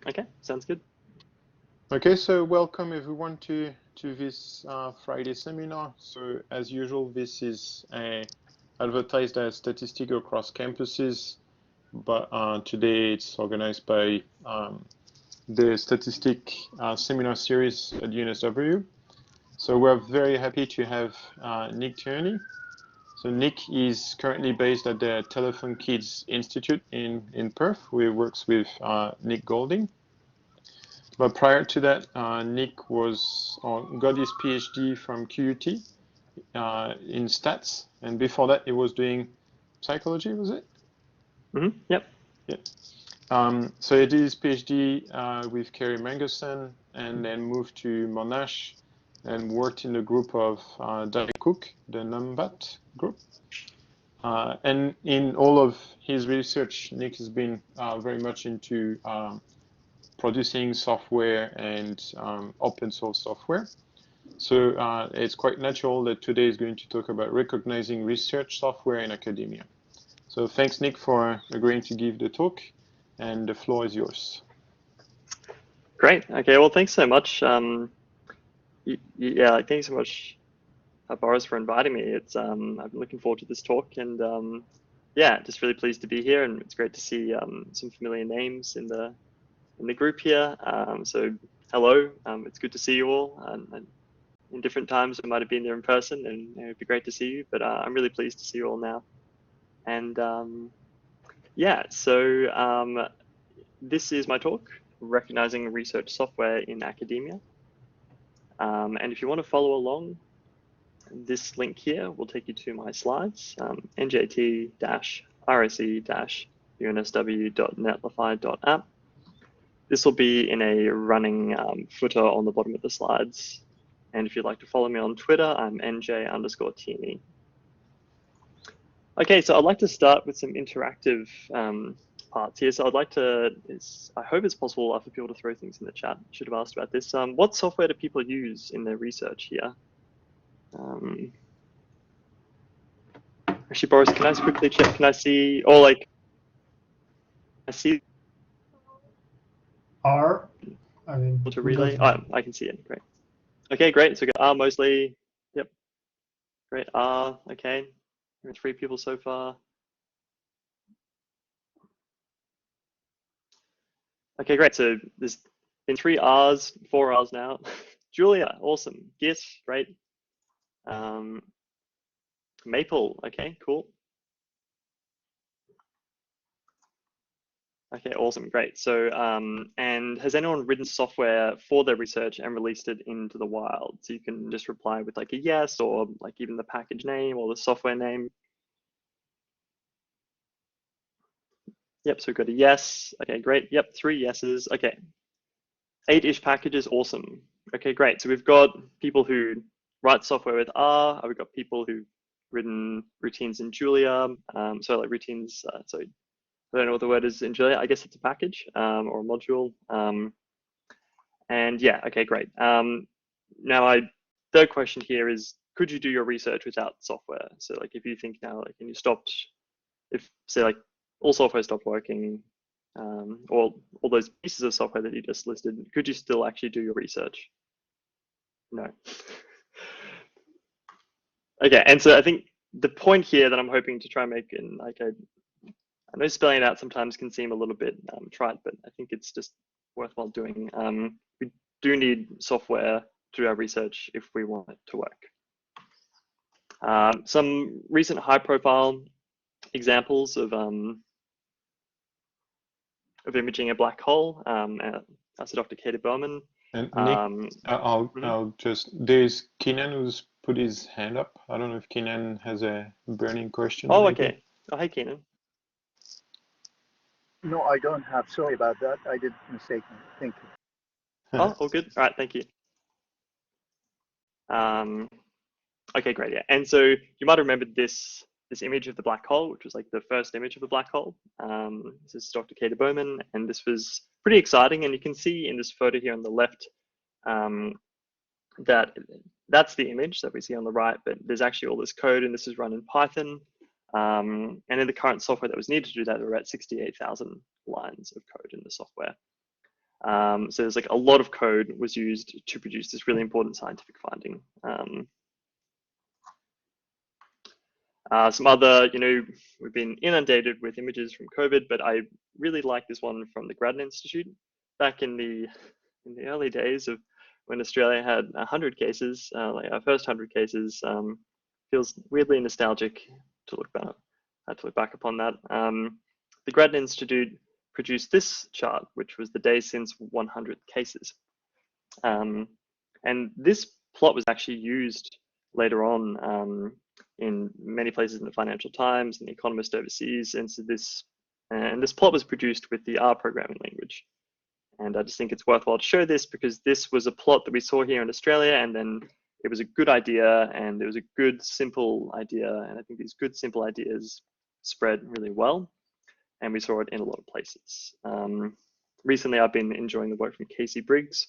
Okay, sounds good. Okay, so welcome everyone to this Friday seminar. So as usual, this is advertised as statistics across campuses, but today it's organized by the statistic seminar series at UNSW. So we're very happy to have Nick Tierney. So Nick is currently based at the Telethon Kids Institute in Perth, where he works with Nick Golding. But prior to that, Nick got his PhD from QUT in stats, and before that, he was doing psychology. Was it? Yep. Yeah. So he did his PhD with Kerry Mangerson, and then moved to Monash, and worked in the group of Danny Cook, the NumBat group. And in all of his research, Nick has been very much into producing software and open source software. So it's quite natural that today is going to talk about recognizing research software in academia. So thanks, Nick, for agreeing to give the talk, and the floor is yours. Great. Okay. Well, thanks so much. Yeah, thanks so much, Boris, for inviting me. I've been looking forward to this talk, and yeah, just really pleased to be here, and it's great to see some familiar names in the group here. So hello, it's good to see you all. And in different times, I might have been there in person, and it'd be great to see you. But I'm really pleased to see you all now. And yeah, so this is my talk, recognizing research software in academia. And if you want to follow along, this link here will take you to my slides, njt-rse-unsw.netlify.app. This will be in a running footer on the bottom of the slides. And if you'd like to follow me on Twitter, I'm nj_Tierney. Okay, so I'd like to start with some interactive parts here. So I'd like to, I hope it's possible for people to throw things in the chat. I should have asked about this. What software do people use in their research here? Actually, Boris, can I just quickly check? Can I see, or like, I see R, I mean, to relay. Oh, I can see it. Great. Okay, great. So we got R mostly. Yep. Great. R. Okay. We're 3 people so far. Okay, great. So there's been 3 R's, 4 R's now. Julia, awesome. Git, great. Maple, okay, cool. Okay, awesome, great. So, and has anyone written software for their research and released it into the wild? So you can just reply with like a yes, or like even the package name or the software name. Yep, so we've got a yes. Okay, great. Yep, 3 yeses. Okay. 8-ish packages, awesome. Okay, great. So we've got people who write software with R. We've got people who've written routines in Julia. So like routines, so I don't know what the word is in Julia. I guess it's a package or a module. And yeah, okay, great. Now my third question here is, could you do your research without software? So like if you think now, like, and you stopped, if say like all software stopped working, or all those pieces of software that you just listed, could you still actually do your research? No. Okay, and so I think the point here that I'm hoping to try and make, and like I know spelling it out sometimes can seem a little bit trite, but I think it's just worthwhile doing. We do need software to do our research if we want it to work. Some recent high-profile examples of imaging a black hole. That's Dr. Katie Bowman. And Nick, I'll just, there's Keenan who's put his hand up. I don't know if Keenan has a burning question. Oh, maybe. okay. Oh, hey, Keenan. No, I don't have. Sorry about that. I did mistaken. Thank you. Oh, all good. All right, thank you. Okay, great. Yeah, and so you might have remembered this image of the black hole, which was like the first image of the black hole. This is Dr. Katie Bowman, and this was pretty exciting. And you can see in this photo here on the left that that's the image that we see on the right, but there's actually all this code, and this is run in Python. And in the current software that was needed to do that, there were about 68,000 lines of code in the software. So there's like a lot of code was used to produce this really important scientific finding. Some other, we've been inundated with images from COVID, but I really like this one from the CRAN Institute back in the early days of when Australia had 100 cases, like our first 100 cases. Feels weirdly nostalgic to look back upon that. The CRAN Institute produced this chart, which was the day since 100 cases. And this plot was actually used later on in many places in the Financial Times and The Economist overseas. And so this plot was produced with the R programming language. And I just think it's worthwhile to show this because this was a plot that we saw here in Australia, and then it was a good idea, and it was a good, simple idea. And I think these good, simple ideas spread really well. And we saw it in a lot of places. Recently, I've been enjoying the work from Casey Briggs,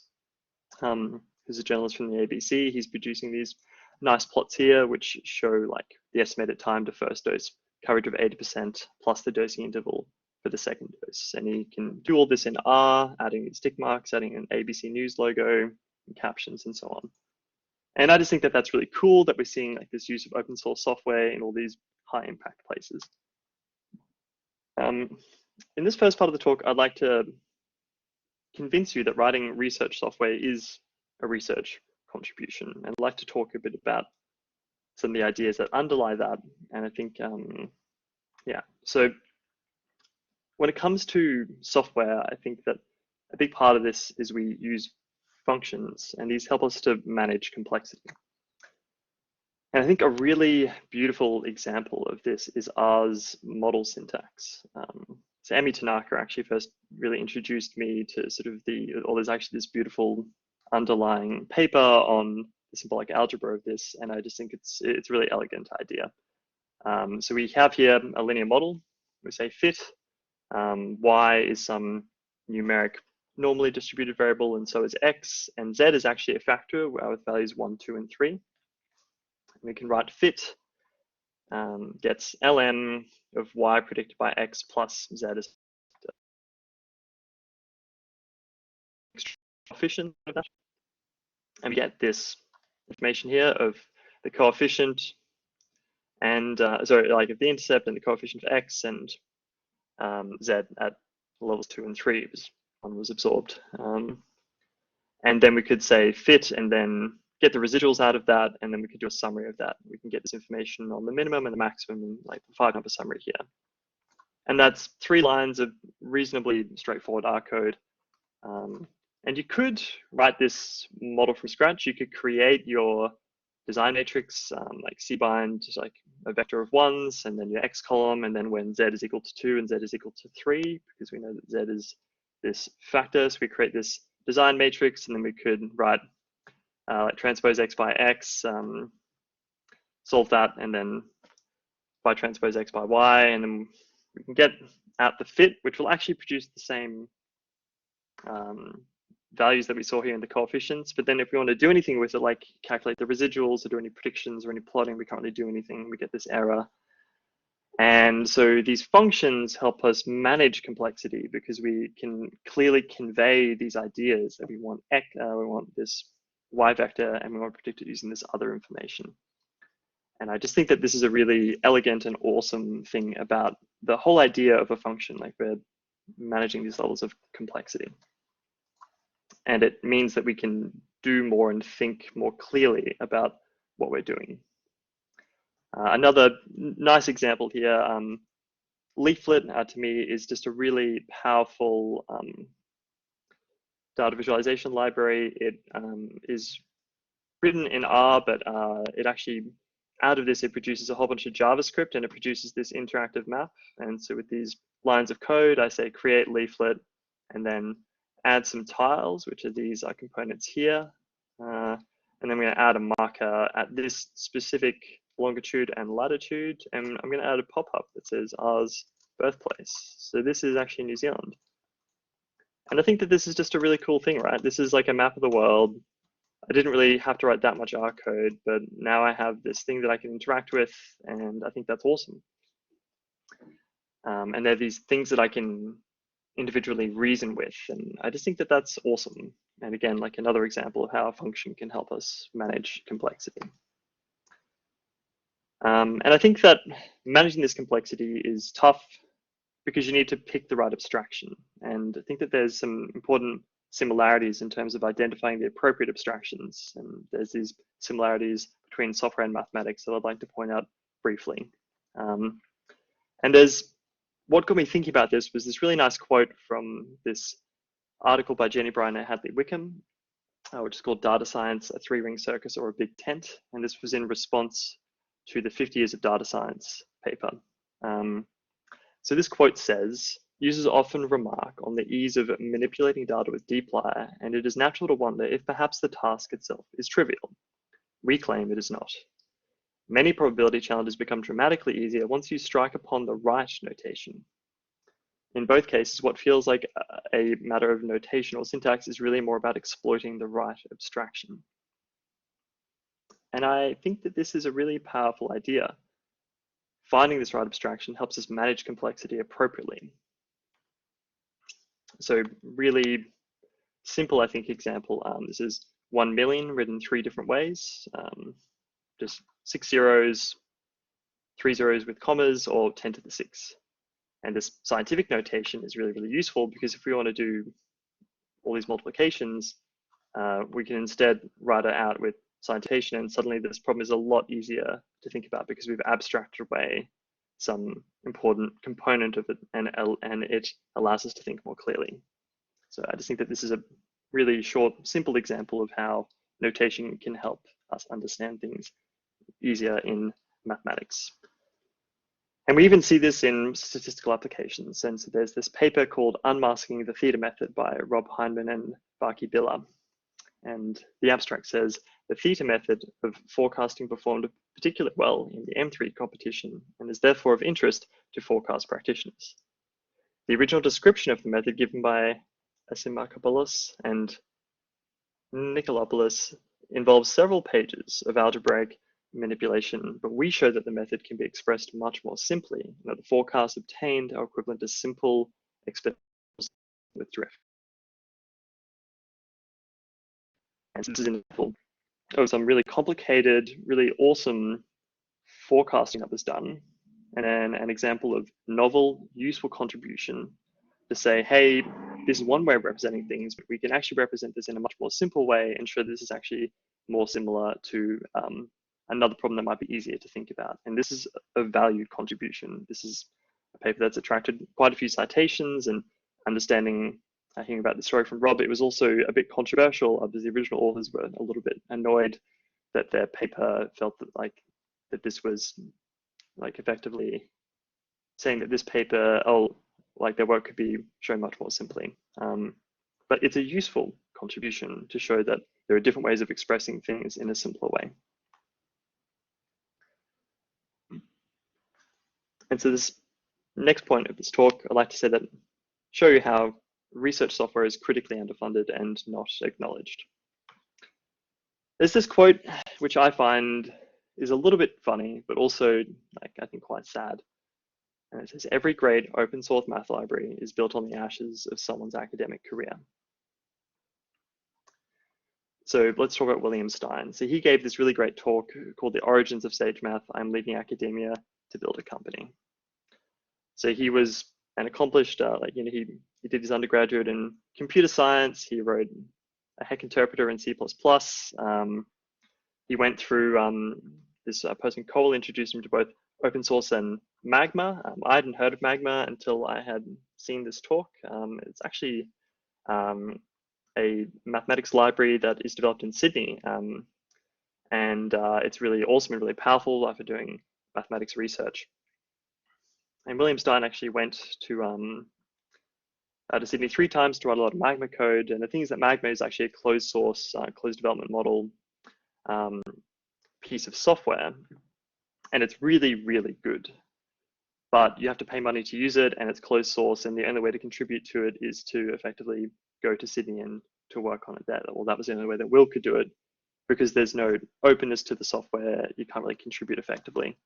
who's a journalist from the ABC. He's producing these nice plots here, which show like the estimated time to first dose, coverage of 80%, plus the dosing interval for the second dose. And you can do all this in R, adding these tick marks, adding an ABC News logo, and captions, and so on. And I just think that that's really cool that we're seeing like this use of open source software in all these high impact places. In this first part of the talk, I'd like to convince you that writing research software is a research contribution. And I'd like to talk a bit about some of the ideas that underlie that. And I think, so when it comes to software, I think that a big part of this is we use functions, and these help us to manage complexity. And I think a really beautiful example of this is R's model syntax. So Emi Tanaka actually first really introduced me to sort of there's actually this beautiful underlying paper on the symbolic algebra of this, and I just think it's a really elegant idea. So we have here a linear model. We say fit. Y is some numeric normally distributed variable, and so is x, and z is actually a factor with values 1, 2, and 3. We can write fit gets ln of y predicted by x plus z as coefficient of that. And we get this information here of the coefficient and, like of the intercept and the coefficient of x and z at levels 2 and 3 because one was absorbed. And then we could say fit and then get the residuals out of that, and then we could do a summary of that. We can get this information on the minimum and the maximum in like the 5-number summary here. And that's 3 lines of reasonably straightforward R code. And you could write this model from scratch. You could create your design matrix, like cbind, like a vector of 1s, and then your x column, and then when z is equal to 2 and z is equal to 3, because we know that z is this factor, so we create this design matrix, and then we could write like transpose x by x, solve that, and then by transpose x by y, and then we can get out the fit, which will actually produce the same values that we saw here in the coefficients. But then if we want to do anything with it, like calculate the residuals or do any predictions or any plotting, we can't really do anything. We get this error. And so these functions help us manage complexity because we can clearly convey these ideas that we want this y vector and we want to predict it using this other information. And I just think that this is a really elegant and awesome thing about the whole idea of a function, like we're managing these levels of complexity. And it means that we can do more and think more clearly about what we're doing. Another nice example here, Leaflet to me is just a really powerful data visualization library. It is written in R, but it actually, out of this, it produces a whole bunch of JavaScript and it produces this interactive map. And so with these lines of code, I say create leaflet and then add some tiles, which are these components here. And then we're going to add a marker at this specific longitude and latitude. And I'm going to add a pop-up that says R's birthplace. So this is actually New Zealand. And I think that this is just a really cool thing, right? This is like a map of the world. I didn't really have to write that much R code, but now I have this thing that I can interact with, and I think that's awesome. And there are these things that I can individually reason with. And I just think that that's awesome. And again, like another example of how a function can help us manage complexity. And I think that managing this complexity is tough because you need to pick the right abstraction. And I think that there's some important similarities in terms of identifying the appropriate abstractions. And there's these similarities between software and mathematics that I'd like to point out briefly. And there's what got me thinking about this was this really nice quote from this article by Jenny Bryan and Hadley Wickham, which is called Data Science, a Three-Ring Circus or a Big Tent. And this was in response to the 50 Years of Data Science paper. So this quote says, users often remark on the ease of manipulating data with dplyr, and it is natural to wonder if perhaps the task itself is trivial. We claim it is not. Many probability challenges become dramatically easier once you strike upon the right notation. In both cases, what feels like a matter of notation or syntax is really more about exploiting the right abstraction. And I think that this is a really powerful idea. Finding this right abstraction helps us manage complexity appropriately. So really simple, I think, example. This is 1 million written 3 different ways. Just 6 zeros, 3 zeros with commas, or 10 to the 6. And this scientific notation is really, really useful because if we want to do all these multiplications, we can instead write it out with citation, and suddenly this problem is a lot easier to think about because we've abstracted away some important component of it, and it allows us to think more clearly. So I just think that this is a really short, simple example of how notation can help us understand things easier in mathematics. And we even see this in statistical applications. And so there's this paper called Unmasking the Theta Method by Rob Heinemann and Baki Billa. And the abstract says, the theta method of forecasting performed particularly well in the M3 competition and is therefore of interest to forecast practitioners. The original description of the method given by Asimakopoulos and Nikolopoulos involves several pages of algebraic manipulation, but we show that the method can be expressed much more simply, and that the forecasts obtained are equivalent to simple exponentials with drift. And this is an example of some really complicated, really awesome forecasting that was done, and then an example of novel, useful contribution to say, hey, this is one way of representing things, but we can actually represent this in a much more simple way and show this is actually more similar to another problem that might be easier to think about. And this is a valued contribution. This is a paper that's attracted quite a few citations, and understanding, hearing about the story from Rob, it was also a bit controversial because the original authors were a little bit annoyed that their paper felt that that this was effectively saying that this paper, their work could be shown much more simply. But it's a useful contribution to show that there are different ways of expressing things in a simpler way. And so this next point of this talk, I'd like to say that show you how research software is critically underfunded and not acknowledged. There's this quote, which I find is a little bit funny, but also I think quite sad. And it says, every great open source math library is built on the ashes of someone's academic career. So let's talk about William Stein. So he gave this really great talk called The Origins of Sagemath, I'm Leaving Academia to Build a Company. So he was an accomplished, he did his undergraduate in computer science. He wrote a heck interpreter in C++. He went through this person Cole introduced him to both open source and Magma. I hadn't heard of Magma until I had seen this talk. It's actually a mathematics library that is developed in Sydney. And it's really awesome and really powerful for doing mathematics research. And William Stein actually went to Sydney 3 times to write a lot of Magma code. And the thing is that Magma is actually a closed source, closed development model piece of software. And it's really, really good. But you have to pay money to use it, and it's closed source. And the only way to contribute to it is to effectively go to Sydney and to work on it there. Well, that was the only way that Will could do it, because there's no openness to the software. You can't really contribute effectively.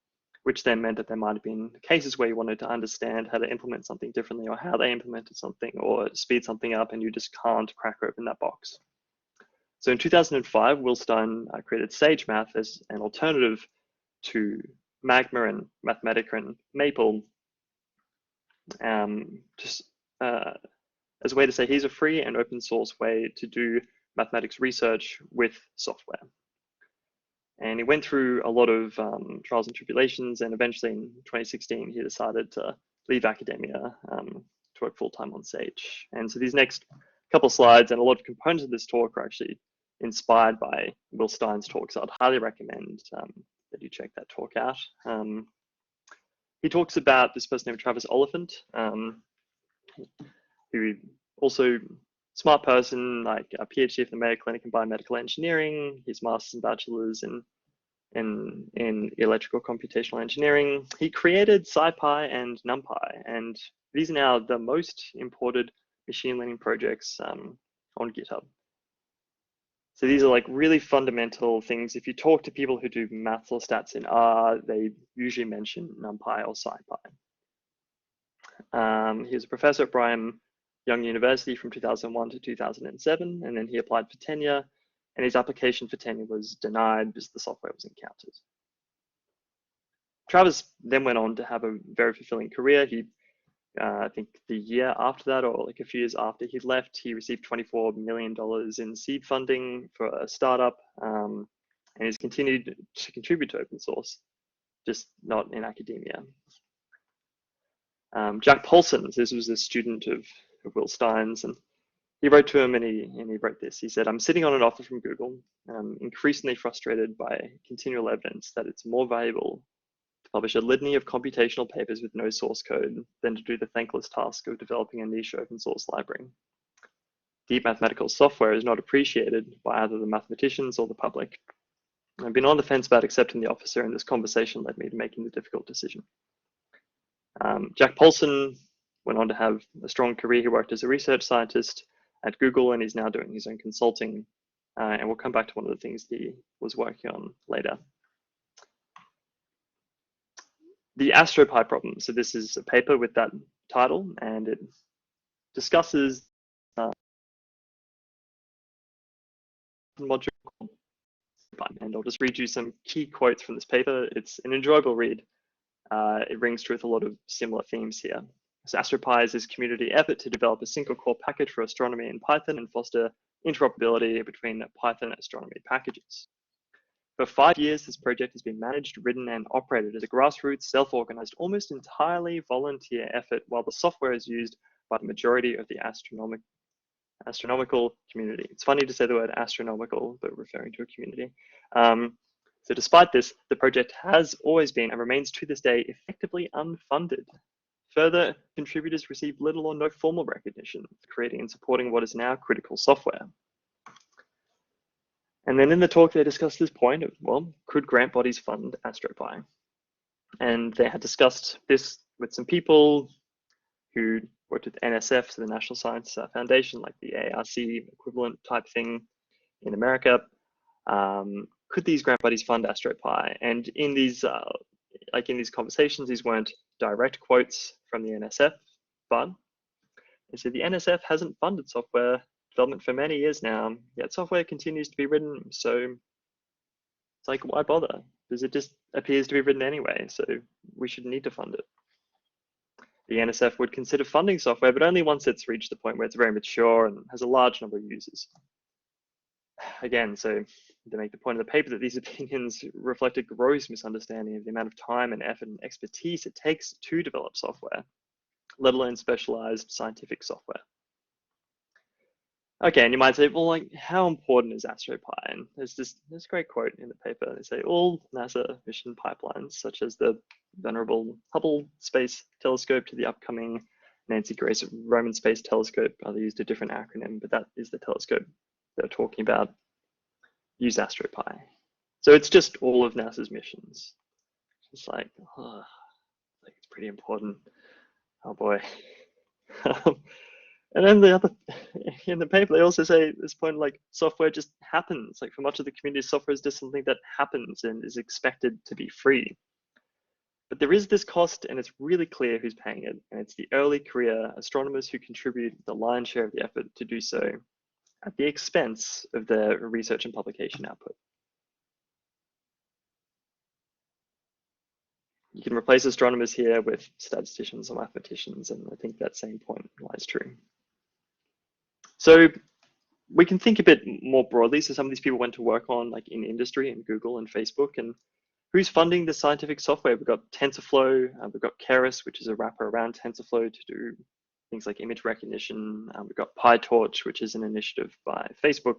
which then meant that there might have been cases where you wanted to understand how to implement something differently or how they implemented something or speed something up, and you just can't crack open that box. So in 2005, Will Stein created Sagemath as an alternative to Magma and Mathematica and Maple, just as a way to say here's a free and open source way to do mathematics research with software. And he went through a lot of trials and tribulations, and eventually in 2016, he decided to leave academia to work full-time on Sage. And so these next couple of slides and a lot of components of this talk are actually inspired by Will Stein's talk, so I'd highly recommend that you check that talk out. He talks about this person named Travis Oliphant, who also smart person, like a PhD from the Mayo Clinic in biomedical engineering, his master's and bachelor's in electrical computational engineering. He created SciPy and NumPy, and these are now the most imported machine learning projects on GitHub. So these are like really fundamental things. If you talk to people who do maths or stats in R, they usually mention NumPy or SciPy. He was a professor at Brigham Young University from 2001 to 2007, and then he applied for tenure, and his application for tenure was denied because the software was encountered. Travis then went on to have a very fulfilling career. He, I think the year after that, or like a few years after he left, he received $24 million in seed funding for a startup, and he's continued to contribute to open source, just not in academia. Jack Paulson, this was a student of Will Stein's, and he wrote to him and he wrote this. He said, "I'm sitting on an offer from Google, and I'm increasingly frustrated by continual evidence that it's more valuable to publish a litany of computational papers with no source code than to do the thankless task of developing a niche open source library. Deep mathematical software is not appreciated by either the mathematicians or the public. I've been on the fence about accepting the offer, and this conversation led me to making the difficult decision." Jack Paulson went on to have a strong career. He worked as a research scientist at Google, and he's now doing his own consulting. And we'll come back to one of the things he was working on later. The Astropy problem. So this is a paper with that title, and it discusses module called Astropy. And I'll just read you some key quotes from this paper. It's an enjoyable read. It rings true with a lot of similar themes here. So Astropy is this community effort to develop a single core package for astronomy in Python and foster interoperability between Python and astronomy packages. For 5 years, this project has been managed, written, and operated as a grassroots, self-organized, almost entirely volunteer effort, while the software is used by the majority of the astronomical community. It's funny to say the word astronomical, but referring to a community. So despite this, the project has always been and remains to this day effectively unfunded. Further, contributors receive little or no formal recognition for creating and supporting what is now critical software. And then in the talk, they discussed this point of, well, could grant bodies fund Astropy? And they had discussed this with some people who worked with NSF, so the National Science Foundation, like the ARC equivalent type thing in America. Could these grant bodies fund Astropy? And in these, like in these conversations, these weren't direct quotes from the NSF, but they said the NSF hasn't funded software development for many years now, yet software continues to be written. So it's like, why bother? Because it just appears to be written anyway, so we shouldn't need to fund it. The NSF would consider funding software, but only once it's reached the point where it's very mature and has a large number of users. Again, so to make the point of the paper that these opinions reflect a gross misunderstanding of the amount of time and effort and expertise it takes to develop software, let alone specialized scientific software. Okay, and you might say, well, like, how important is Astropy? And there's a great quote in the paper. They say, all NASA mission pipelines, such as the venerable Hubble Space Telescope to the upcoming Nancy Grace Roman Space Telescope, they used a different acronym, but that is the telescope they're talking about, use Astropy. So it's just all of NASA's missions. It's like, oh, like it's pretty important. Oh boy. And then in the paper, they also say this point, like software just happens. Like for much of the community, software is just something that happens and is expected to be free. But there is this cost, and it's really clear who's paying it, and it's the early career astronomers who contribute the lion's share of the effort to do so at the expense of their research and publication output. You can replace astronomers here with statisticians or mathematicians, and I think that same point lies true. So we can think a bit more broadly. So some of these people went to work on like in industry and Google and Facebook, and who's funding the scientific software? We've got TensorFlow, we've got Keras, which is a wrapper around TensorFlow to do things like image recognition. We've got PyTorch, which is an initiative by Facebook.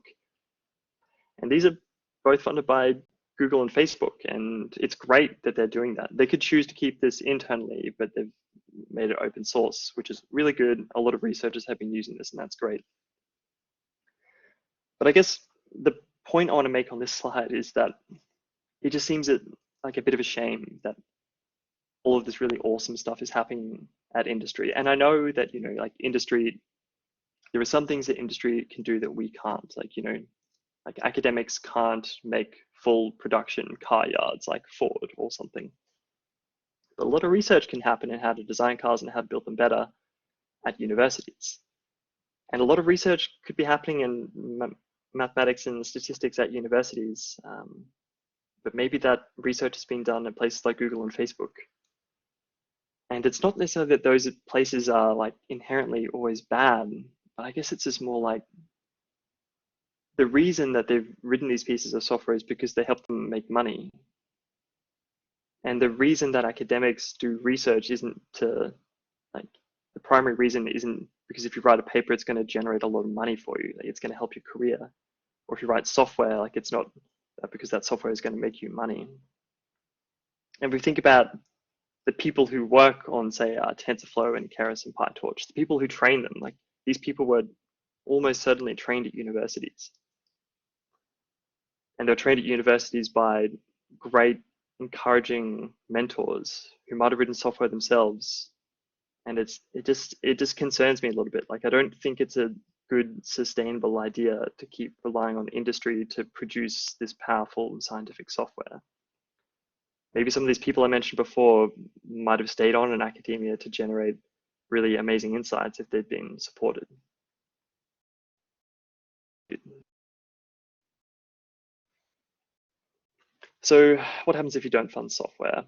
And these are both funded by Google and Facebook, and it's great that they're doing that. They could choose to keep this internally, but they've made it open source, which is really good. A lot of researchers have been using this, and that's great. But I guess the point I want to make on this slide is that it just seems like a bit of a shame that all of this really awesome stuff is happening at industry. And I know that, you know, like industry, there are some things that industry can do that we can't, like, you know, like academics can't make full production car yards like Ford or something. But a lot of research can happen in how to design cars and how to build them better at universities. And a lot of research could be happening in mathematics and statistics at universities. But maybe that research has been done in places like Google and Facebook. And it's not necessarily that those places are like inherently always bad, but I guess it's just more like the reason that they've written these pieces of software is because they help them make money. And the reason that academics do research isn't to, like, the primary reason isn't because if you write a paper, it's going to generate a lot of money for you. Like, it's going to help your career. Or if you write software, like, it's not because that software is going to make you money. And we think about the people who work on, say, TensorFlow and Keras and PyTorch, the people who train them, like, these people were almost certainly trained at universities. And they're trained at universities by great, encouraging mentors who might have written software themselves. And it just concerns me a little bit. Like, I don't think it's a good, sustainable idea to keep relying on industry to produce this powerful scientific software. Maybe some of these people I mentioned before might have stayed on in academia to generate really amazing insights if they'd been supported. So what happens if you don't fund software?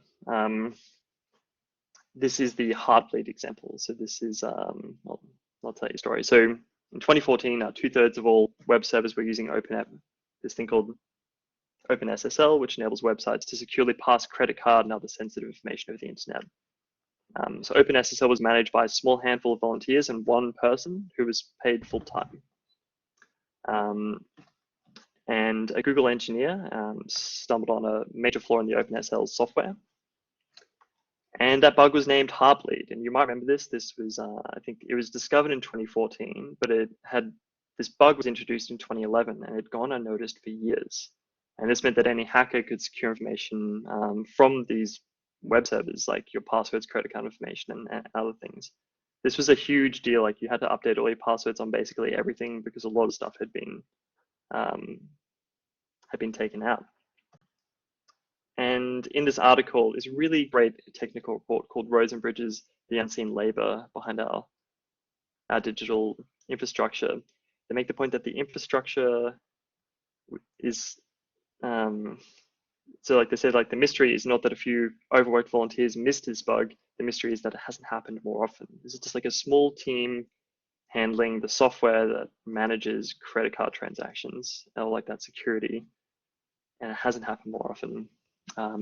This is the Heartbleed example. So this is, I'll tell you a story. So in 2014, 2/3 of all web servers were using this thing called OpenSSL, which enables websites to securely pass credit card and other sensitive information over the internet. So OpenSSL was managed by a small handful of volunteers and one person who was paid full time. And a Google engineer stumbled on a major flaw in the OpenSSL software. And that bug was named Heartbleed. And you might remember this. This was, I think it was discovered in 2014, but this bug was introduced in 2011 and it had gone unnoticed for years. And this meant that any hacker could secure information from these web servers, like your passwords, credit card information, and other things. This was a huge deal. Like, you had to update all your passwords on basically everything because a lot of stuff had been taken out. And in this article is a really great technical report called Roads and Bridges, the Unseen Labor Behind Our Digital Infrastructure. They make the point that the infrastructure is, so like they said, like the mystery is not that a few overworked volunteers missed this bug. The mystery is that it hasn't happened more often. This is just like a small team handling the software that manages credit card transactions, or like that security, and it hasn't happened more often.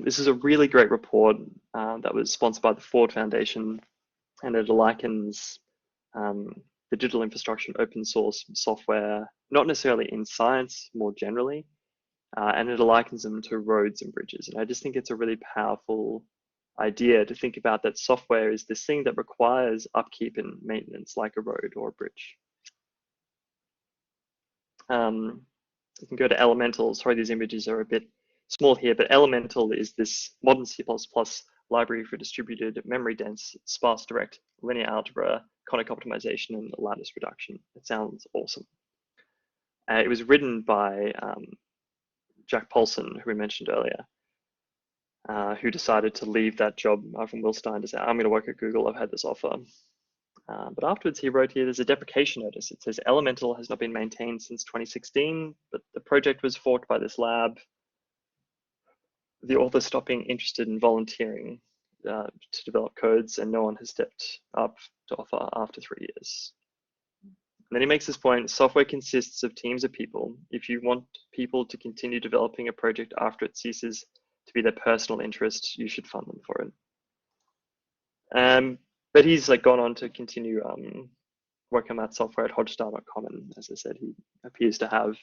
This is a really great report that was sponsored by the Ford Foundation, and it likens the digital infrastructure and open source software, not necessarily in science, more generally, and it likens them to roads and bridges. And I just think it's a really powerful idea to think about that software is this thing that requires upkeep and maintenance like a road or a bridge. You can go to Elemental. Sorry, these images are a bit small here, but Elemental is this modern C++ library for distributed memory-dense, sparse direct linear algebra, conic optimization, and lattice reduction. It sounds awesome. It was written by Jack Paulson, who we mentioned earlier. who decided to leave that job from Will Stein to say, I'm going to work at Google, I've had this offer. But afterwards he wrote here, there's a deprecation notice. It says Elemental has not been maintained since 2016, but the project was forked by this lab. The author stopped being interested in volunteering to develop codes, and no one has stepped up to offer after 3 years. And then he makes this point, software consists of teams of people. If you want people to continue developing a project after it ceases to be their personal interest, you should fund them for it. But he's like gone on to continue working on that software at Hodgstar.com, and as I said, he appears to have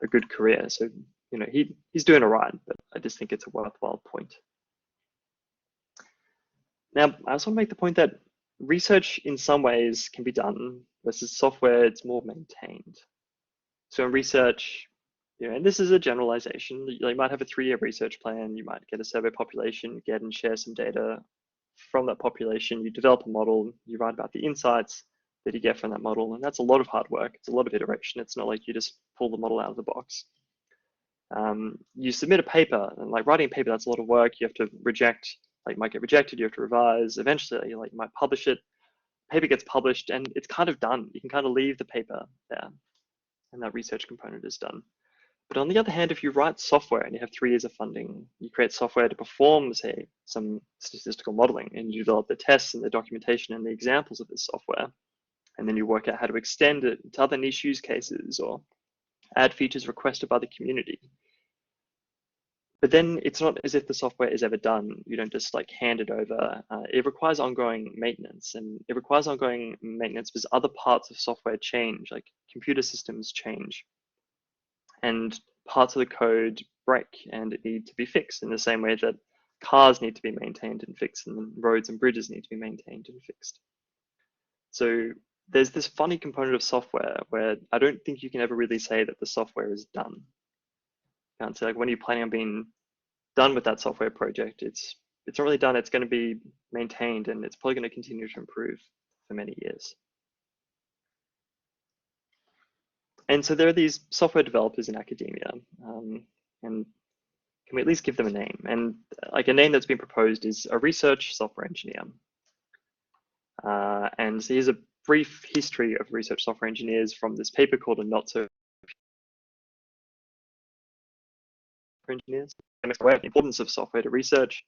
a good career. So, you know, he's doing all right, but I just think it's a worthwhile point. Now, I also want to make the point that research in some ways can be done versus software, it's more maintained. So in research, you know, and this is a generalization, you might have a 3-year research plan, you might get a survey population, get and share some data from that population, you develop a model, you write about the insights that you get from that model, and that's a lot of hard work, it's a lot of iteration, it's not like you just pull the model out of the box. You submit a paper, and like writing a paper, that's a lot of work, you have to reject, like you might get rejected, you have to revise, eventually you might publish it, paper gets published, and it's kind of done. You can kind of leave the paper there, and that research component is done. But on the other hand, if you write software and you have 3 years of funding, you create software to perform, say, some statistical modeling, and you develop the tests and the documentation and the examples of this software, and then you work out how to extend it to other niche use cases or add features requested by the community. But then it's not as if the software is ever done. You don't just like hand it over. It requires ongoing maintenance, and it requires ongoing maintenance because other parts of software change, like computer systems change, and parts of the code break and need to be fixed in the same way that cars need to be maintained and fixed, and roads and bridges need to be maintained and fixed. So there's this funny component of software where I don't think you can ever really say that the software is done. You can't say like, when are you planning on being done with that software project? It's not really done, it's going to be maintained, and it's probably going to continue to improve for many years. And so there are these software developers in academia, and can we at least give them a name? And like a name that's been proposed is a research software engineer. And so here's a brief history of research software engineers from this paper called A Not So Engineers. They make aware of the importance of software to research,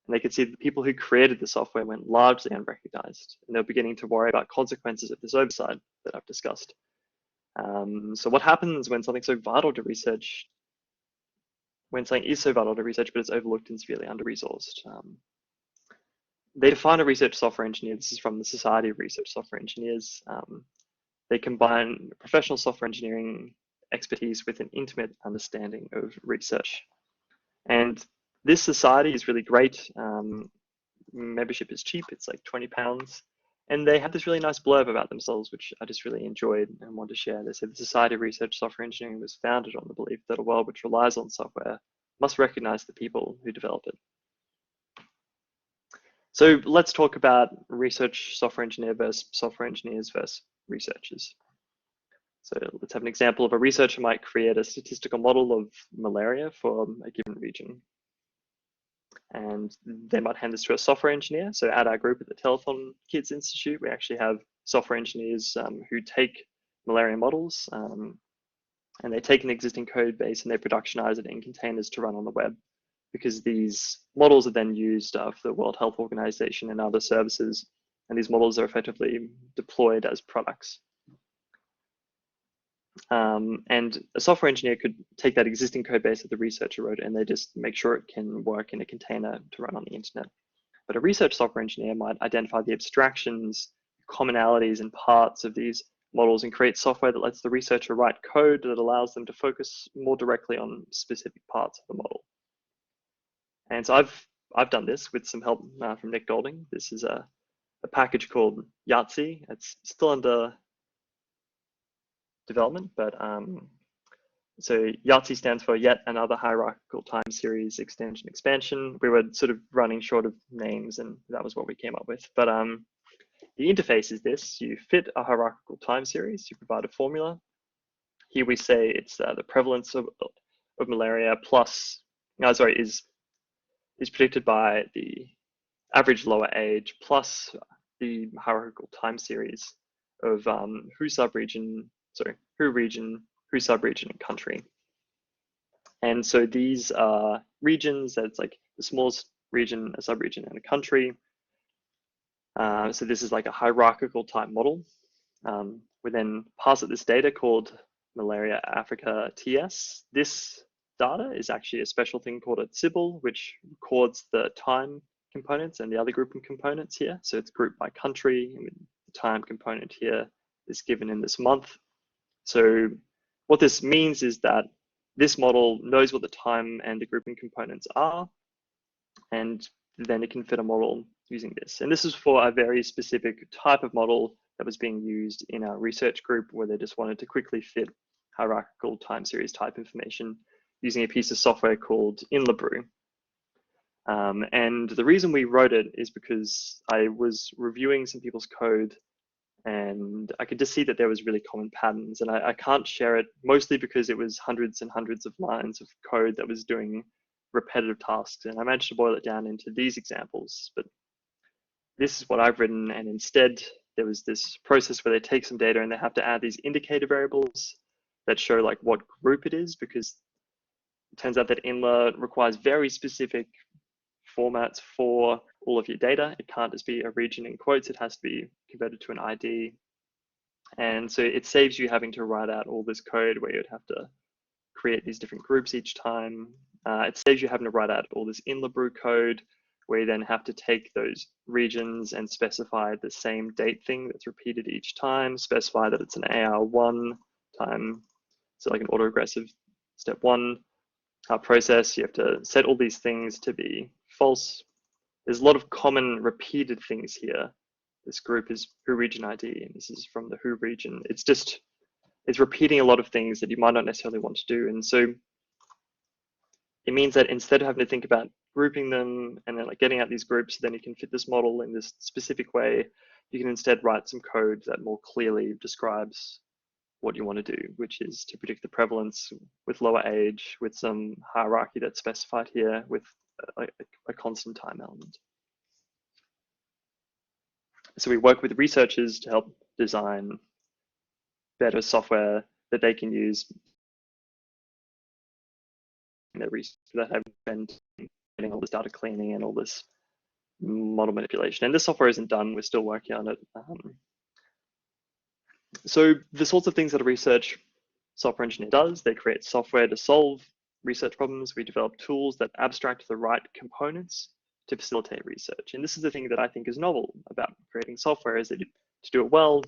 and they could see that the people who created the software went largely unrecognized, and they're beginning to worry about consequences of this oversight that I've discussed. So what happens when something's so vital to research, when something is so vital to research, but it's overlooked and severely under-resourced? They define a research software engineer, this is from the Society of Research Software Engineers. They combine professional software engineering expertise with an intimate understanding of research. And this society is really great. Membership is cheap, it's like £20. And they have this really nice blurb about themselves, which I just really enjoyed and want to share. They said the Society of Research Software Engineering was founded on the belief that a world which relies on software must recognize the people who develop it. So let's talk about research software engineer versus software engineers versus researchers. So let's have an example of a researcher might create a statistical model of malaria for a given region. And they might hand this to a software engineer. So at our group at the Telethon Kids Institute, we actually have software engineers who take malaria models and they take an existing code base and they productionize it in containers to run on the web, because these models are then used for the World Health Organization and other services, and these models are effectively deployed as products. And a software engineer could take that existing code base that the researcher wrote and they just make sure it can work in a container to run on the internet. But a research software engineer might identify the abstractions, commonalities, and parts of these models and create software that lets the researcher write code that allows them to focus more directly on specific parts of the model. And so I've done this with some help from Nick Golding. This is a package called Yahtzee. It's still under development, but so Yahtzee stands for Yet Another Hierarchical Time Series Extension Expansion. We were sort of running short of names, and that was what we came up with. But the interface is this: you fit a hierarchical time series, you provide a formula. Here we say it's the prevalence of malaria plus, is is predicted by the average lower age plus the hierarchical time series of who subregion, who subregion, and country. And so these are regions that's like the smallest region, a subregion, and a country. So this is like a hierarchical type model. We then pass it this data called Malaria Africa TS. This data is actually a special thing called a Sybil, which records the time components and the other grouping components here. So it's grouped by country, and the time component here is given in this month. So what this means is that this model knows what the time and the grouping components are, and then it can fit a model using this. And this is for a very specific type of model that was being used in our research group, where they just wanted to quickly fit hierarchical time series type information using a piece of software called InLabrew. And the reason we wrote it is because I was reviewing some people's code, and I could just see that there was really common patterns, and I can't share it mostly because it was hundreds and hundreds of lines of code that was doing repetitive tasks, and I managed to boil it down into these examples. But this is what I've written, and instead there was this process where they take some data and they have to add these indicator variables that show like what group it is, because it turns out that INLA requires very specific formats for all of your data. It can't just be a region in quotes, it has to be converted to an ID. And so it saves you having to write out all this code where you'd have to create these different groups each time. It saves you having to write out all this InLabrew code where you then have to take those regions and specify the same date thing that's repeated each time, specify that it's an AR1 time, so like an autoregressive step 1 process. You have to set all these things to be false. There's a lot of common repeated things here. This group is who region ID, and this is from the who region. It's repeating a lot of things that you might not necessarily want to do. And so it means that instead of having to think about grouping them and then like getting out these groups, then you can fit this model in this specific way, you can instead write some code that more clearly describes what you want to do, which is to predict the prevalence with lower age, with some hierarchy that's specified here, with a constant time element. So we work with researchers to help design better software that they can use in their research that have been getting all this data cleaning and all this model manipulation. And this software isn't done, we're still working on it. So the sorts of things that a research software engineer does, they create software to solve research problems. We develop tools that abstract the right components to facilitate research. And this is the thing that I think is novel about creating software, is that to do it well,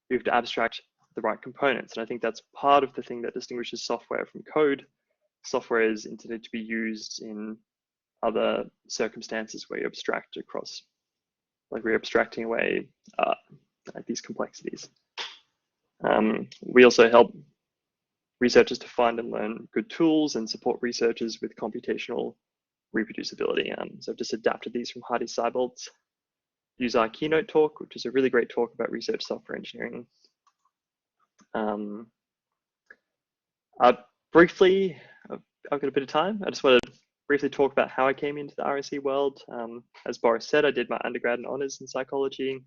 you have to abstract the right components. And I think that's part of the thing that distinguishes software from code. Software is intended to be used in other circumstances where you abstract across, like we're abstracting away these complexities. We also help researchers to find and learn good tools and support researchers with computational reproducibility. So I've just adapted these from Heidi Seibelt's user keynote talk, which is a really great talk about research software engineering. Briefly, I've got a bit of time. I just want to briefly talk about how I came into the RSE world. As Boris said, I did my undergrad and honors in psychology.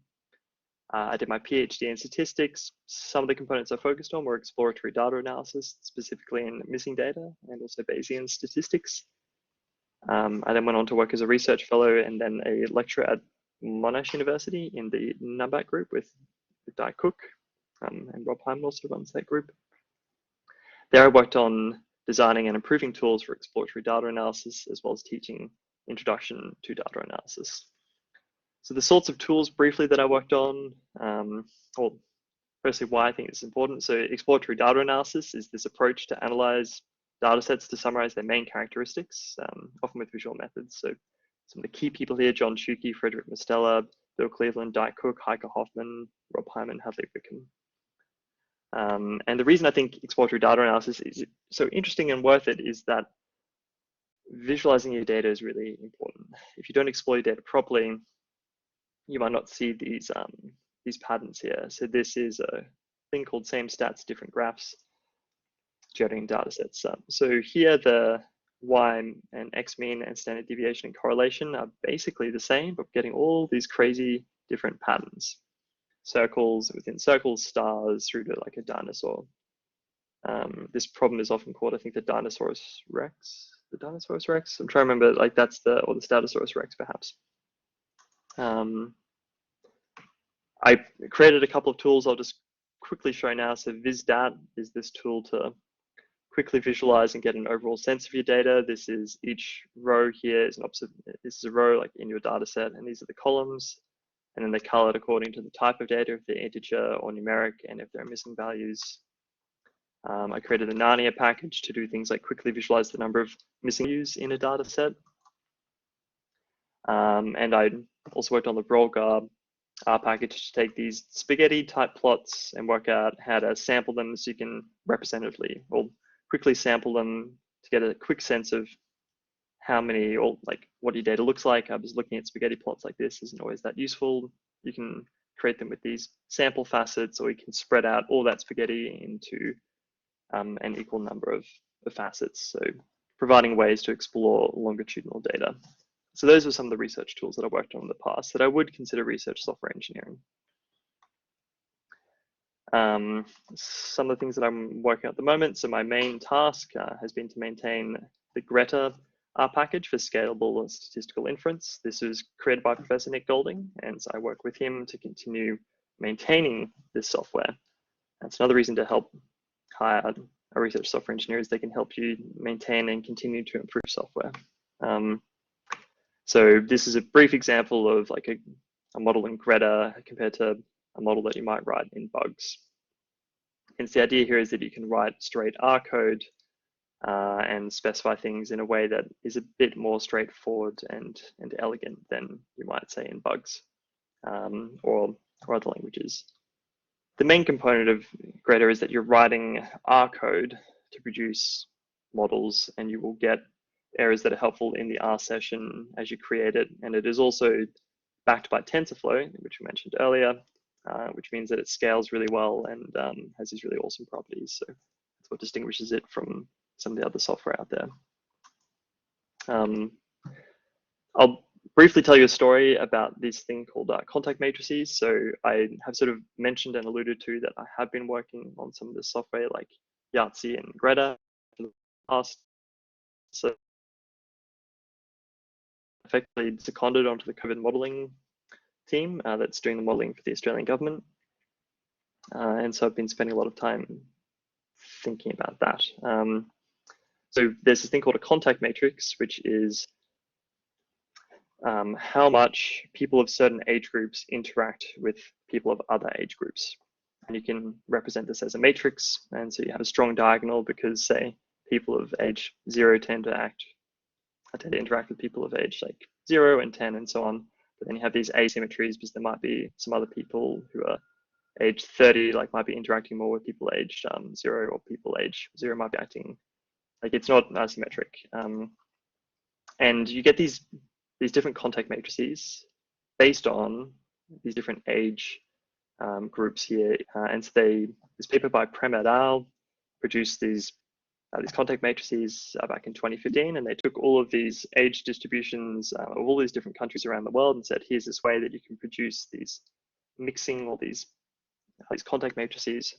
I did my PhD in statistics. Some of the components I focused on were exploratory data analysis, specifically in missing data, and also Bayesian statistics. I then went on to work as a research fellow and then a lecturer at Monash University in the NUMBAT group with Di Cook, and Rob Hyman also runs that group. There I worked on designing and improving tools for exploratory data analysis, as well as teaching introduction to data analysis. So the sorts of tools briefly that I worked on, well, firstly, why I think it's important. So exploratory data analysis is this approach to analyze data sets to summarize their main characteristics, often with visual methods. So some of the key people here: John Schuke, Frederick Mastella, Bill Cleveland, Di Cook, Heike Hoffman, Rob Hyman, Hadley Wickham. And the reason I think exploratory data analysis is so interesting and worth it is that visualizing your data is really important. If you don't explore your data properly, you might not see these patterns here. So this is a thing called same stats, different graphs, generating data sets. So here the Y and X mean and standard deviation and correlation are basically the same, but getting all these crazy different patterns. Circles within circles, stars through to like a dinosaur. This problem is often called, I think, the Dinosaurus Rex. The Dinosaurus Rex? I'm trying to remember, like that's the, or the Statosaurus Rex perhaps. I created a couple of tools I'll just quickly show now. So VisDat is this tool to quickly visualize and get an overall sense of your data. This is each row here is an this is a row like in your data set, and these are the columns, and then they're colored according to the type of data, if they're integer or numeric, and if there are missing values. I created a Narnia package to do things like quickly visualize the number of missing values in a data set. And I also worked on the Volga package to take these spaghetti type plots and work out how to sample them so you can representatively or quickly sample them to get a quick sense of how many, or like what your data looks like. I was looking at spaghetti plots like this isn't always that useful. You can create them with these sample facets, or you can spread out all that spaghetti into an equal number of facets. So providing ways to explore longitudinal data. So those are some of the research tools that I worked on in the past that I would consider research software engineering. Some of the things that I'm working on at the moment. So my main task has been to maintain the Greta package for scalable statistical inference. This was created by Professor Nick Golding, and so I work with him to continue maintaining this software. That's another reason to help hire a research software engineer, is they can help you maintain and continue to improve software. So this is a brief example of like a model in Greta compared to a model that you might write in bugs. And the idea here is that you can write straight R code and specify things in a way that is a bit more straightforward and elegant than you might say in bugs or other languages. The main component of Greta is that you're writing R code to produce models, and you will get errors that are helpful in the R session as you create it. And it is also backed by TensorFlow, which we mentioned earlier, which means that it scales really well and has these really awesome properties. So that's what distinguishes it from some of the other software out there. I'll briefly tell you a story about this thing called contact matrices. So I have sort of mentioned and alluded to that I have been working on some of this software like Yahtzee and Greta for the past. So effectively seconded onto the COVID modeling team that's doing the modeling for the Australian government. And so I've been spending a lot of time thinking about that. So there's this thing called a contact matrix, which is how much people of certain age groups interact with people of other age groups. And you can represent this as a matrix. And so you have a strong diagonal because, say, people of age 0 tend to interact with people of age like 0 and 10 and so on. But then you have these asymmetries because there might be some other people who are age 30, like might be interacting more with people aged 0, or people age 0 might be acting like it's not asymmetric. And you get these different contact matrices based on these different age groups here. And so this paper by Prem et al. Produced these contact matrices back in 2015, and they took all of these age distributions of all these different countries around the world and said, here's this way that you can produce these mixing all these contact matrices,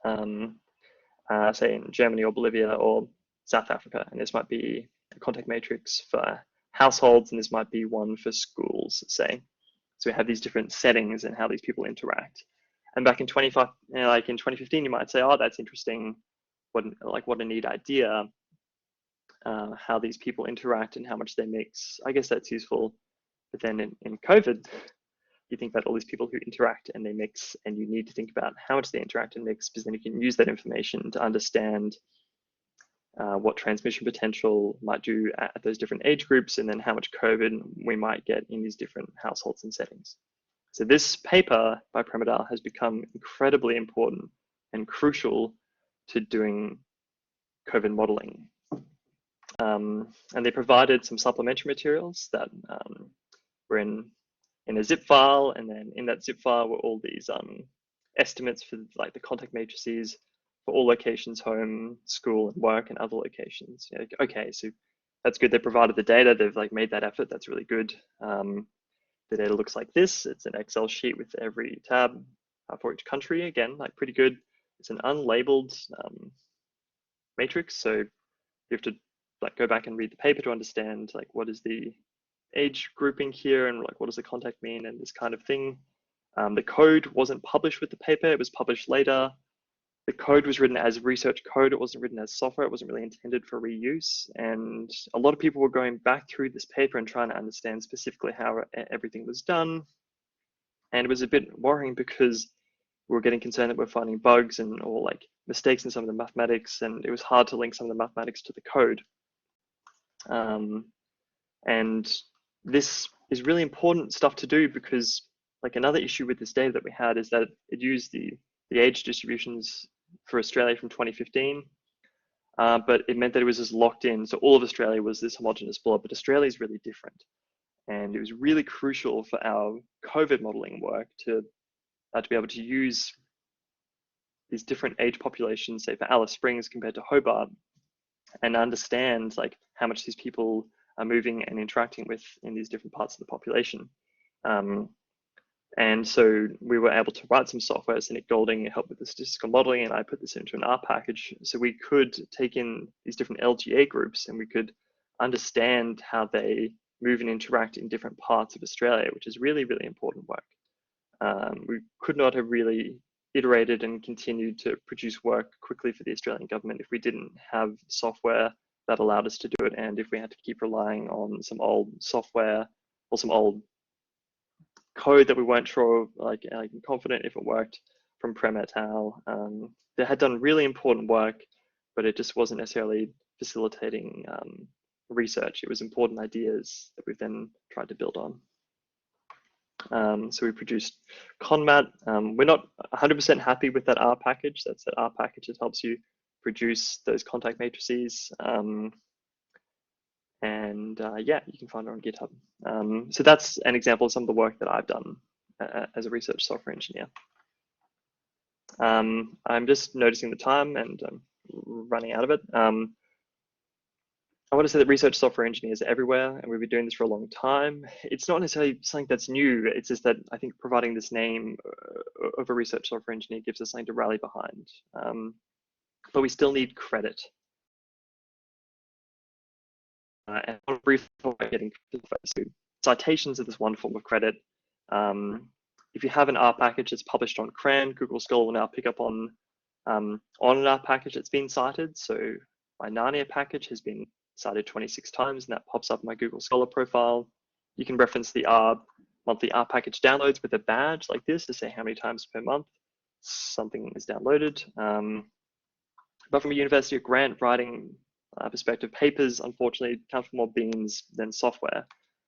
say in Germany or Bolivia or South Africa. And this might be a contact matrix for households, and this might be one for schools, say. So we have these different settings and how these people interact. And back in 2015, you might say, oh, that's interesting. What a neat idea. How these people interact and how much they mix. I guess that's useful. But then in COVID, you think about all these people who interact and they mix, and you need to think about how much they interact and mix, because then you can use that information to understand what transmission potential might do at those different age groups, and then how much COVID we might get in these different households and settings. So this paper by Prem et al. Has become incredibly important and crucial to doing COVID modeling. And they provided some supplementary materials that were in a zip file, and then in that zip file were all these estimates for like the contact matrices for all locations, home, school, and work, and other locations. Yeah, okay, so that's good. They provided the data. They've like made that effort. That's really good. The data looks like this. It's an Excel sheet with every tab for each country. Again, like pretty good. It's an unlabeled matrix, so you have to like go back and read the paper to understand like what is the age grouping here and like what does the contact mean and this kind of thing. The code wasn't published with the paper. It was published later. The code was written as research code. It wasn't written as software. It wasn't really intended for reuse. And a lot of people were going back through this paper and trying to understand specifically how everything was done. And it was a bit worrying because we were getting concerned that we're finding bugs and or like mistakes in some of the mathematics, and it was hard to link some of the mathematics to the code. And this is really important stuff to do because like another issue with this data that we had is that it used the age distributions for Australia from 2015, but it meant that it was just locked in. So all of Australia was this homogeneous blob, but Australia is really different. And it was really crucial for our COVID modeling work to be able to use these different age populations, say for Alice Springs compared to Hobart, and understand like how much these people are moving and interacting with in these different parts of the population. And so we were able to write some software. So Nick Golding helped with the statistical modeling, and I put this into an R package. So we could take in these different LGA groups and we could understand how they move and interact in different parts of Australia, which is really, really important work. We could not have really iterated and continued to produce work quickly for the Australian government if we didn't have software that allowed us to do it, and if we had to keep relying on some old software or some old code that we weren't sure, like confident if it worked, from Prem et al. They had done really important work, but it just wasn't necessarily facilitating research. It was important ideas that we've then tried to build on. So we produced ConMatt. We're not 100% happy with that R package. That's that R package that helps you produce those contact matrices. Yeah, you can find it on GitHub. So that's an example of some of the work that I've done as a research software engineer. I'm just noticing the time and I'm running out of it. I want to say that research software engineers are everywhere, and we've been doing this for a long time. It's not necessarily something that's new. It's just that I think providing this name of a research software engineer gives us something to rally behind. But we still need credit. And I want to briefly talk about getting credit. Citations are this one form of credit. If you have an R package that's published on CRAN, Google Scholar will now pick up on an R package that's been cited. So my Narnia package has been cited 26 times, and that pops up in my Google Scholar profile. You can reference the monthly R package downloads with a badge like this to say how many times per month something is downloaded. But from a university or grant writing perspective, papers unfortunately count for more beans than software.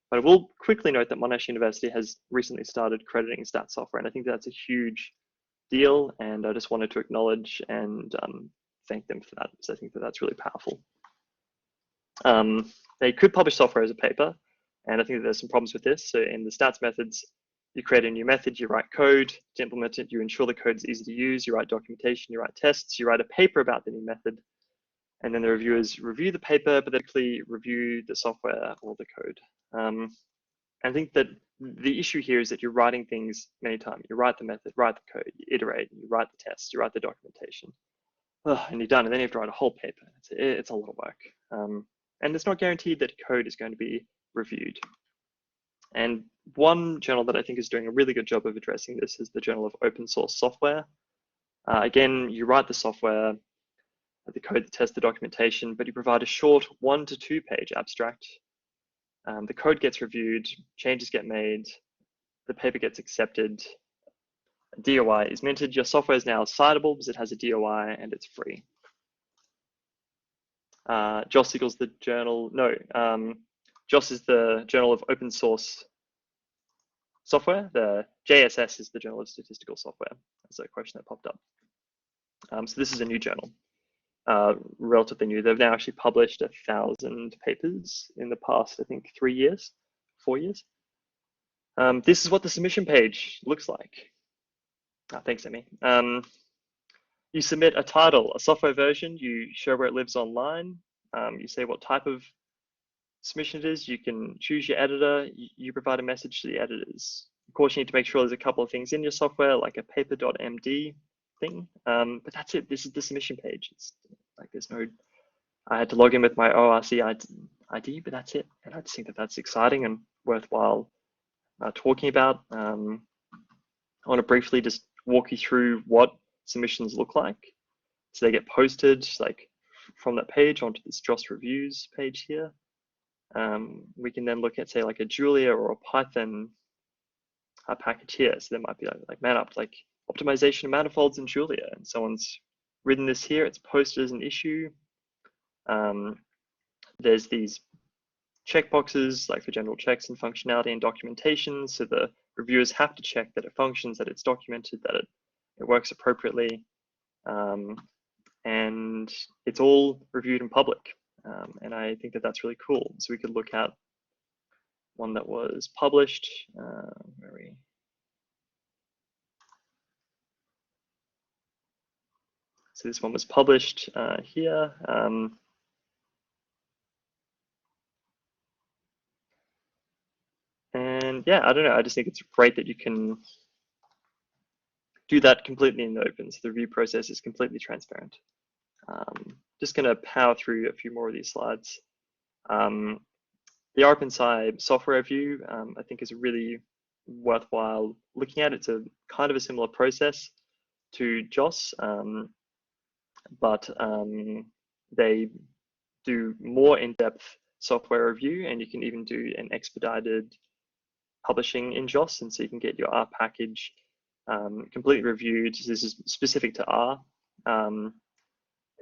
But I will quickly note that Monash University has recently started crediting stat software, and I think that's a huge deal, and I just wanted to acknowledge and thank them for that, because I think that that's really powerful. They could publish software as a paper, and I think that there's some problems with this. So in the stats methods, you create a new method, you write code to implement it, you ensure the code is easy to use, you write documentation, you write tests, you write a paper about the new method, and then the reviewers review the paper, but they actually review the software or the code. I think that the issue here is that you're writing things many times. You write the method, write the code, you iterate, you write the tests, you write the documentation, and you're done. And then you have to write a whole paper. It's a lot of work. And it's not guaranteed that code is going to be reviewed. And one journal that I think is doing a really good job of addressing this is the Journal of Open Source Software. Again, you write the software, the code, the test, the documentation, but you provide a short 1 to 2 page abstract. The code gets reviewed, changes get made, the paper gets accepted, a DOI is minted. Your software is now citable because it has a DOI and it's free. JOS equals the journal, no, JOS is the Journal of Open Source Software. The JSS is the Journal of Statistical Software. That's a question that popped up. So this is a new journal, relatively new. They've now actually published 1,000 papers in the past, I think, 4 years. This is what the submission page looks like. Thanks, Emmy. You submit a title, a software version, you show where it lives online, you say what type of submission it is, you can choose your editor, you provide a message to the editors. Of course, you need to make sure there's a couple of things in your software, like a paper.md thing, but that's it. This is the submission page. It's like there's no, I had to log in with my ORC ID, but that's it. And I just think that that's exciting and worthwhile talking about. I want to briefly just walk you through what submissions look like. So they get posted like from that page onto this JOS reviews page here. We can then look at, say, like a Julia or a Python package here. So there might be like man-up, like optimization of manifolds in Julia, and someone's written this here. It's posted as an issue. There's these checkboxes, like for general checks and functionality and documentation. So the reviewers have to check that it functions, that it's documented, that it works appropriately, and it's all reviewed in public. And I think that that's really cool. So we could look at one that was published. So this one was published here. And yeah, I don't know. I just think it's great that you can do that completely in the open. So the review process is completely transparent. Just going to power through a few more of these slides. The OpenSci software review, I think, is really worthwhile looking at. It's a kind of a similar process to JOS, but they do more in-depth software review, and you can even do an expedited publishing in JOS, and so you can get your R package completely reviewed. This is specific to R,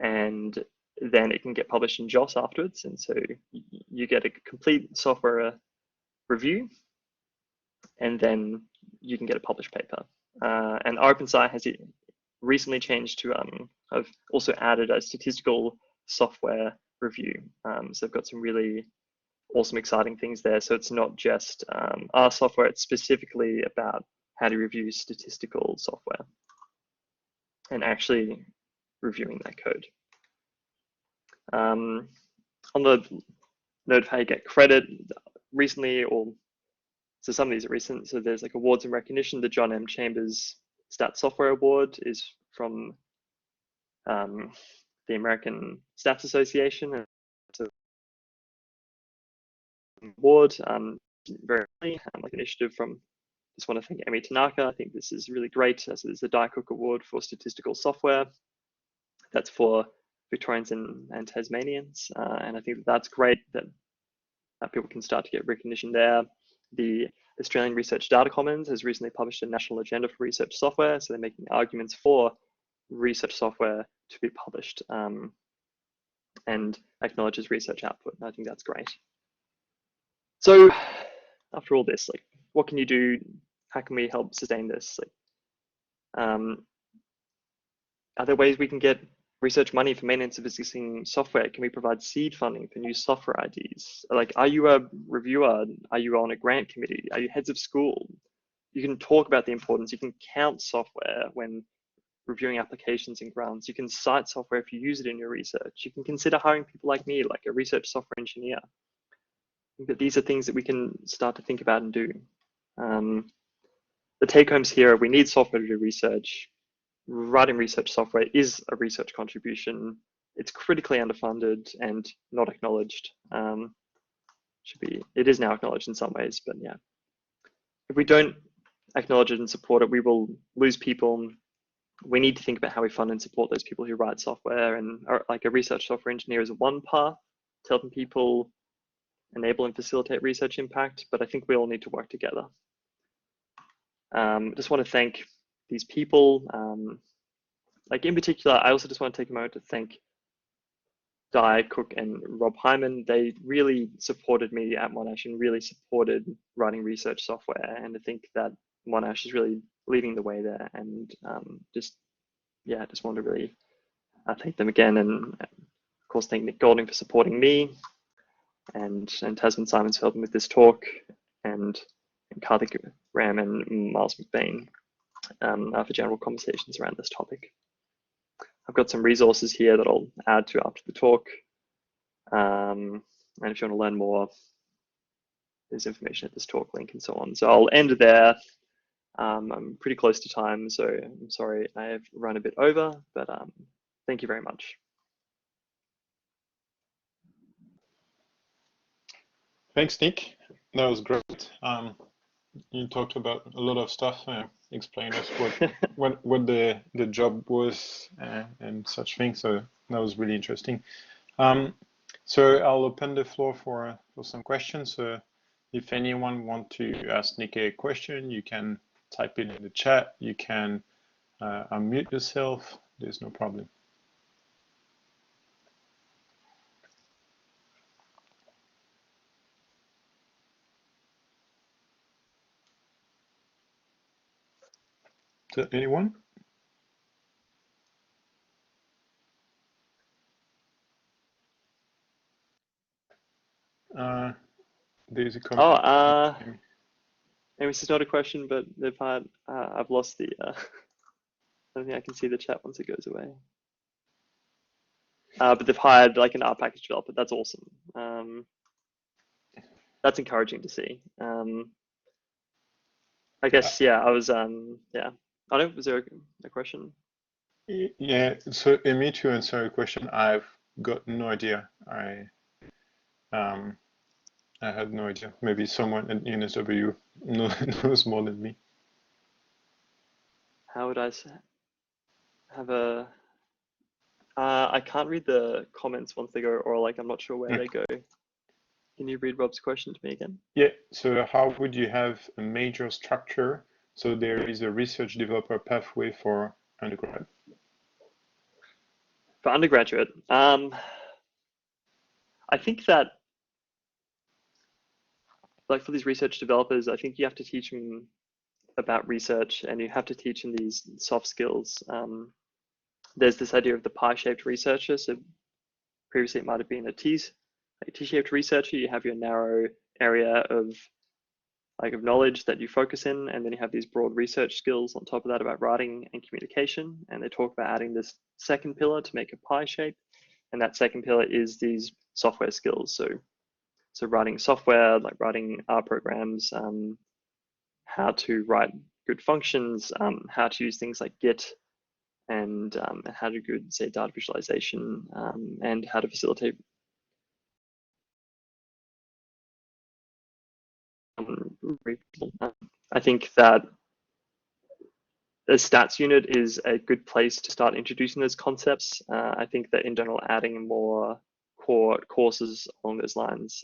and then it can get published in JOS afterwards, and so you get a complete software review, and then you can get a published paper. And OpenSci has recently changed to have also added a statistical software review. So they've got some really awesome, exciting things there. So it's not just R software, it's specifically about how to review statistical software and actually reviewing that code. On the note of how you get credit, recently, so some of these are recent, so there's like awards and recognition. The John M. Chambers Stat Software Award is from the American Stats Association. And it's an award, very like initiative from, just want to thank Amy Tanaka. I think this is really great. So there's the Dicook Award for Statistical Software. That's for Victorians and Tasmanians. And I think that's great that people can start to get recognition there. The Australian Research Data Commons has recently published a national agenda for research software. So they're making arguments for research software to be published and acknowledges research output. And I think that's great. So after all this, like, what can you do? How can we help sustain this? Like, are there ways we can get research money for maintenance of existing software? Can we provide seed funding for new software IDs? Like, are you a reviewer? Are you on a grant committee? Are you heads of school? You can talk about the importance. You can count software when reviewing applications and grants. You can cite software if you use it in your research. You can consider hiring people like me, like a research software engineer. I think that these are things that we can start to think about and do. The take homes here, we need software to do research. Writing research software is a research contribution. It's critically underfunded and not acknowledged. It is now acknowledged in some ways, but yeah. If we don't acknowledge it and support it, we will lose people. We need to think about how we fund and support those people who write software, and like a research software engineer is one path to helping people enable and facilitate research impact, but I think we all need to work together. Just want to thank these people. Like in particular, I also just want to take a moment to thank Di Cook and Rob Hyman. They really supported me at Monash and really supported writing research software. And I think that Monash is really leading the way there. And just want to really thank them again. And of course, thank Nick Golding for supporting me, and Tasman Simons for helping with this talk, and Karthik Ram and Miles McBain for general conversations around this topic. I've got some resources here that I'll add to after the talk. And if you want to learn more, there's information at this talk link and so on. So I'll end there. I'm pretty close to time, so I'm sorry I have run a bit over, but thank you very much. Thanks, Nick. That was great. You talked about a lot of stuff. Explained us what the job was and such things. So that was really interesting. So I'll open the floor for some questions. So if anyone want to ask Nick a question, you can type it in the chat. You can unmute yourself. There's no problem. So anyone? There's a comment. Oh, maybe this is not a question, but they've had, I've lost the, I don't think I can see the chat once it goes away. But they've hired like an R package developer. That's awesome. That's encouraging to see. I guess, yeah, I was, yeah. I don't know, was there a question? Yeah, so me to answer your question, I've got no idea. I had no idea. Maybe someone at UNSW knows more than me. How would I have a, I can't read the comments once they go, or like, I'm not sure where they go. Can you read Rob's question to me again? Yeah, so how would you have a major structure so there is a research developer pathway for undergrad? For undergraduate, I think that, like for these research developers, I think you have to teach them about research and you have to teach them these soft skills. There's this idea of the pie-shaped researcher. So previously it might have been a T-shaped researcher. You have your narrow area of knowledge that you focus in, and then you have these broad research skills on top of that about writing and communication. And they talk about adding this second pillar to make a pie shape. And that second pillar is these software skills. So writing software, like writing R programs, how to write good functions, how to use things like Git, and how to do, say, data visualization, and how to facilitate I think that the stats unit is a good place to start introducing those concepts. I think that in general, adding more core courses along those lines.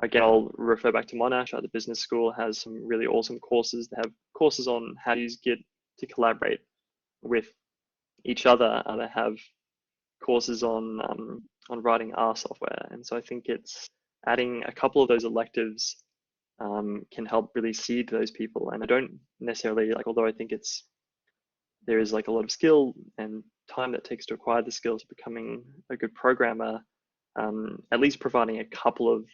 Again, I'll refer back to Monash. The business school has some really awesome courses. They have courses on how to use Git to collaborate with each other. They have courses on writing R software. And so I think it's adding a couple of those electives can help really seed those people. And I don't necessarily although I think there is like a lot of skill and time that takes to acquire the skills of becoming a good programmer, at least providing a couple of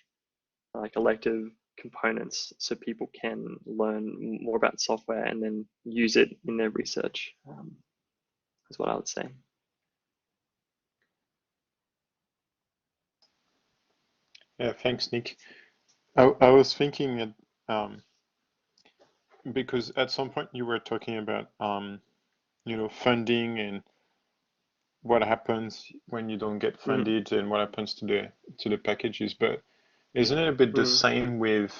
elective components so people can learn more about software and then use it in their research, is what I would say. Yeah, thanks, Nick. I was thinking because at some point you were talking about funding and what happens when you don't get funded and what happens to the packages, but isn't it a bit the same with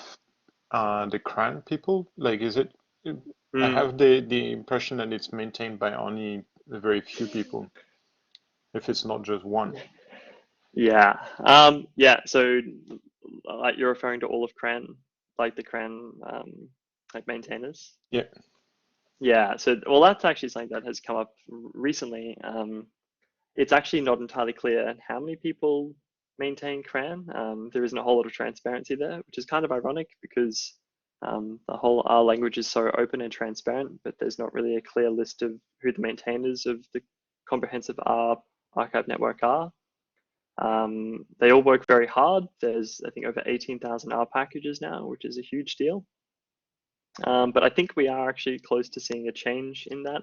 the CRAN people? Like, is it? I have the impression that it's maintained by only a very few people, if it's not just one. Yeah. Yeah. So you're referring to all of CRAN, like the CRAN maintainers? Yeah. Yeah. So, well, that's actually something that has come up recently. It's actually not entirely clear how many people maintain CRAN. There isn't a whole lot of transparency there, which is kind of ironic because the whole R language is so open and transparent, but there's not really a clear list of who the maintainers of the comprehensive R archive network are. They all work very hard. There's, I think, over 18,000 R packages now, which is a huge deal. But I think we are actually close to seeing a change in that.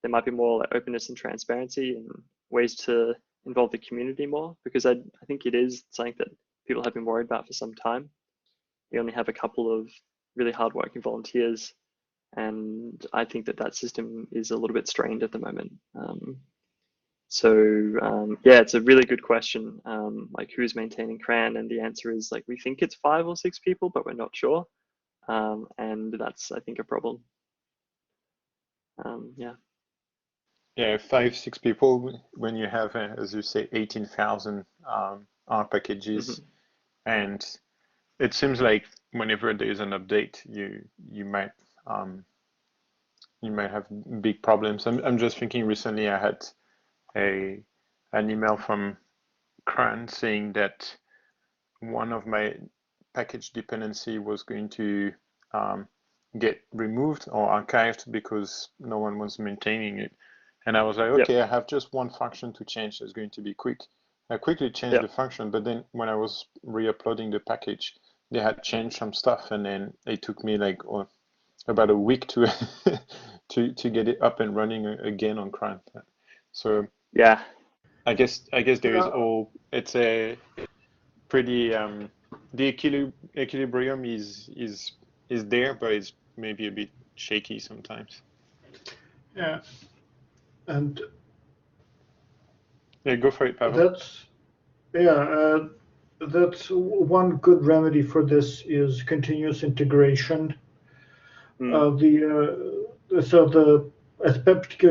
there might be more like openness and transparency and ways to involve the community more, because I think it is something that people have been worried about for some time. We only have a couple of really hardworking volunteers, and I think that system is a little bit strained at the moment. Yeah, it's a really good question. Like, who's maintaining CRAN? And the answer is, like, we think it's 5 or 6 people, but we're not sure. And that's, I think, a problem. Yeah. Yeah, 5, 6 people when you have, as you say, 18,000 R packages, and it seems like whenever there is an update, you might have big problems. I'm just thinking recently I had an email from CRAN saying that one of my package dependency was going to get removed or archived because no one was maintaining it. And I was like, okay, I have just one function to change. That's going to be quick. I quickly changed the function, but then when I was re-uploading the package, they had changed some stuff, and then it took me like about a week to to get it up and running again on CRAN. So yeah, I guess there is it's a pretty the equilibrium is there, but it's maybe a bit shaky sometimes. Yeah, and yeah, go for it, Pavel. That's one good remedy for this is continuous integration. Particularly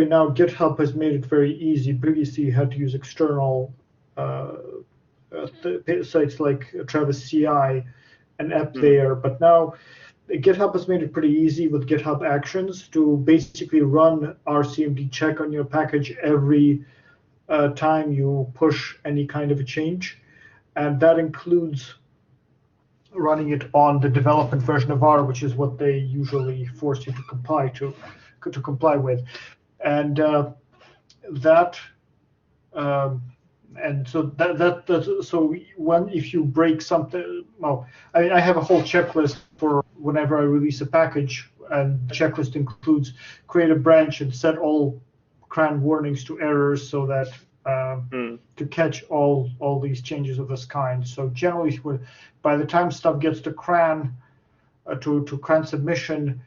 now, GitHub has made it very easy. Previously, you had to use external sites like Travis CI and app there, but now GitHub has made it pretty easy with GitHub Actions to basically run RCMD check on your package every time you push any kind of a change, and that includes running it on the development version of R, which is what they usually force you to comply with, and if you break something, well, I have a whole checklist for whenever I release a package, and the checklist includes create a branch and set all CRAN warnings to errors so that to catch all these changes of this kind. So generally, by the time stuff gets to CRAN, to CRAN submission,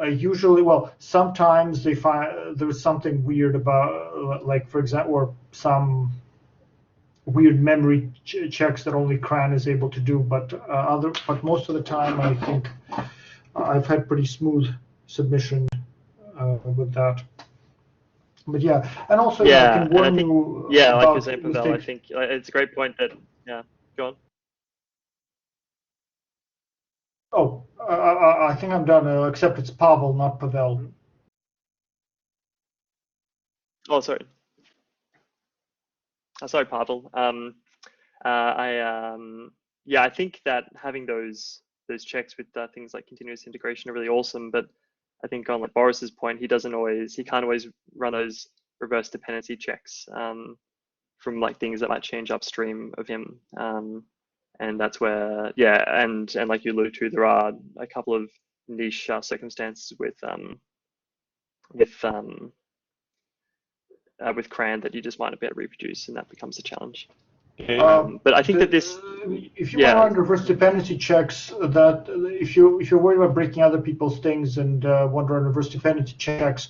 usually, well, sometimes they find there's something weird about, like, for example, or some weird memory checks that only CRAN is able to do, but most of the time, I think I've had pretty smooth submission with that. But yeah, and also I can warn you like about you're saying, Pavel, I think it's a great point that go on. Oh, I think I'm done. Except it's Pavel, not Pavel. Oh, sorry. Sorry, Pavel. I think that having those checks with things like continuous integration are really awesome. But I think on like Boris's point, he can't always run those reverse dependency checks from like things that might change upstream of him. And that's where, and like you alluded to, there are a couple of niche circumstances with CRAN that you just might not be able to reproduce, and that becomes a challenge. But I think that this, if you want to run reverse dependency checks, that if you're worried about breaking other people's things and want to run reverse dependency checks,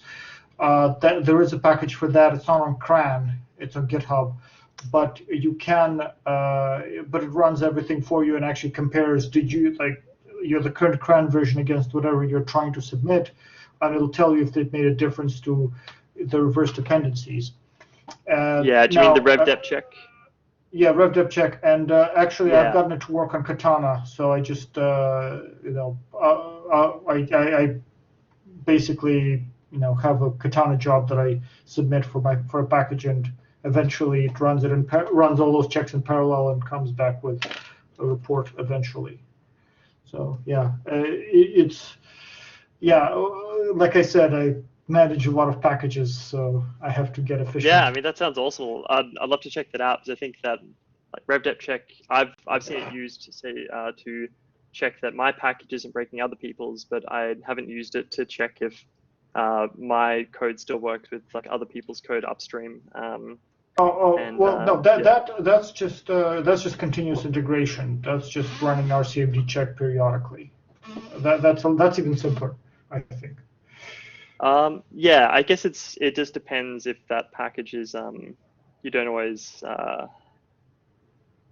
that there is a package for that. It's not on CRAN, it's on GitHub, but you can, but it runs everything for you and actually compares. The current CRAN version against whatever you're trying to submit, and it'll tell you if they've made a difference to the reverse dependencies. do you mean the Revdep check? Yeah, Revdep check, and actually I've gotten it to work on Katana, so I just I basically have a Katana job that I submit for a package, and eventually it runs runs all those checks in parallel and comes back with a report eventually. So like I said, I manage a lot of packages, so I have to get efficient. Yeah, I mean that sounds awesome. I'd love to check that out, because I think that like Revdep check, I've seen it used to say to check that my package isn't breaking other people's, but I haven't used it to check if my code still works with like other people's code upstream. Well, no, Yeah. that's just continuous integration. That's just running RCMD check periodically. That's even simpler, I think. Yeah, I guess it just depends if that package is you don't always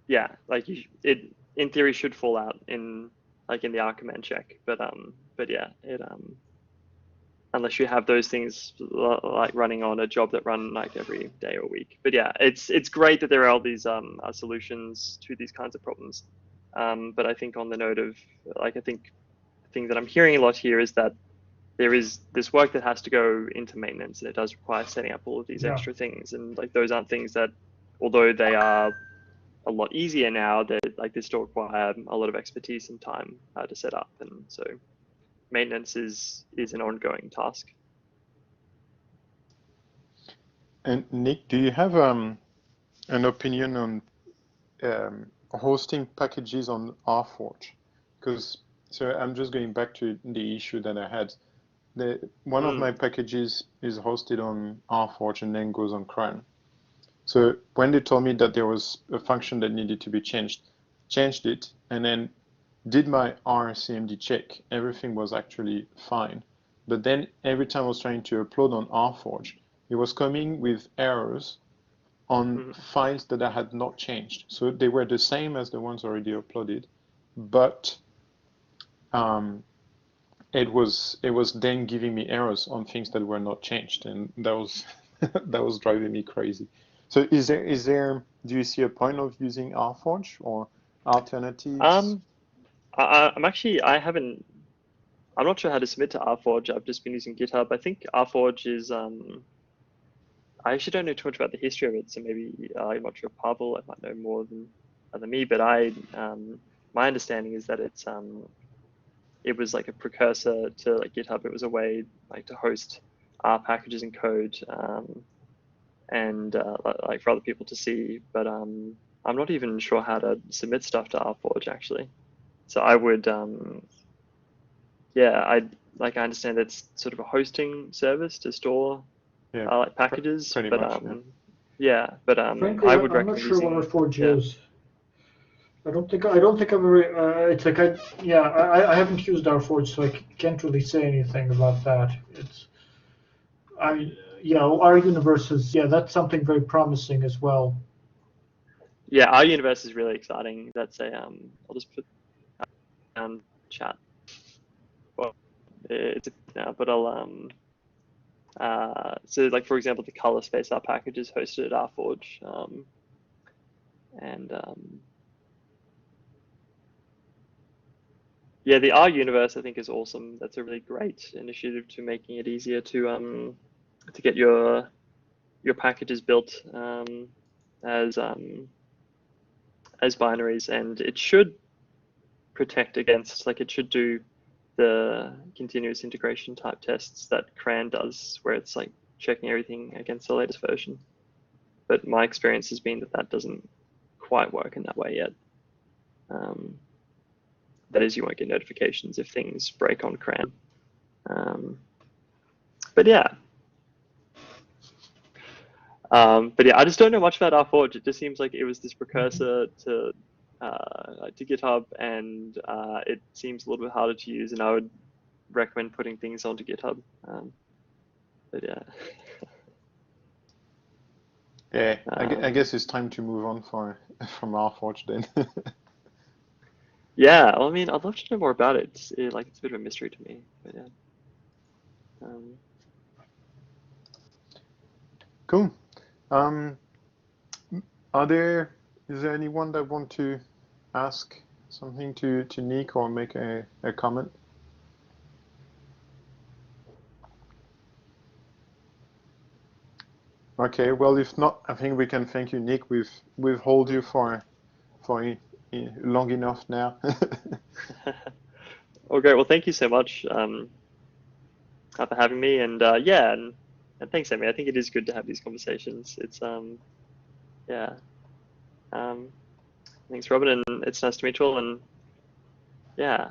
yeah, like it in theory should fall out in like in the R command check, but yeah, it unless you have those things like running on a job that run like every day or week. But yeah, it's great that there are all these solutions to these kinds of problems. But I think on the note of like I think the thing that I'm hearing a lot here is that there is this work that has to go into maintenance, and it does require setting up all of these Yeah. extra things. And like those aren't things that, although they are a lot easier now, that like they still require a lot of expertise and time to set up. And so maintenance is an ongoing task. And Nick, do you have an opinion on hosting packages on RForge? Because so I'm just going back to the issue that I had. One of my packages is hosted on RForge and then goes on CRAN. So when they told me that there was a function that needed to be changed it, and then did my RCMD check, everything was actually fine. But then every time I was trying to upload on RForge, it was coming with errors on files that I had not changed. So they were the same as the ones already uploaded, but it was then giving me errors on things that were not changed, and that was that was driving me crazy. So do you see a point of using RForge or alternatives? I'm actually I'm not sure how to submit to RForge. I've just been using GitHub. I think RForge is I actually don't know too much about the history of it, so maybe I'm not sure if Pavel might know more than me. But my understanding is that it was like a precursor to like GitHub. It was a way like to host R packages and code, and like for other people to see. But I'm not even sure how to submit stuff to RForge actually. So I would yeah, I understand it's sort of a hosting service to store like packages, pretty but much, yeah, but Frankly, I would I'm not recommend sure what using RForge is. I don't think I've ever. It's like I haven't used RForge, so I can't really say anything about that. Our universe is that's something very promising as well. yeah, our universe is really exciting. That's a I'll just put down chat. Well, it's now, but I'll so like for example, the color space R package is hosted at RForge, and yeah, the R universe I think is awesome. That's a really great initiative to making it easier to get your packages built as binaries, and it should protect against like it should do the continuous integration type tests that CRAN does, where it's like checking everything against the latest version. But my experience has been that that doesn't quite work in that way yet. That is, you won't get notifications if things break on CRAN. But yeah. I just don't know much about RForge. It just seems like it was this precursor to GitHub, and it seems a little bit harder to use. And I would recommend putting things onto GitHub. But yeah. Yeah, I guess it's time to move on from RForge then. Yeah, well, I mean, I'd love to know more about it. It's a bit of a mystery to me. But yeah. Cool. Is there anyone that want to ask something to Nick or make a comment? Okay, well, if not, I think we can thank you, Nick. We've held you for long enough now. Oh, great. Well, thank you so much for having me, and yeah, and thanks, Amy. I think it is good to have these conversations. It's yeah. Thanks, Robin, and it's nice to meet you all. And yeah.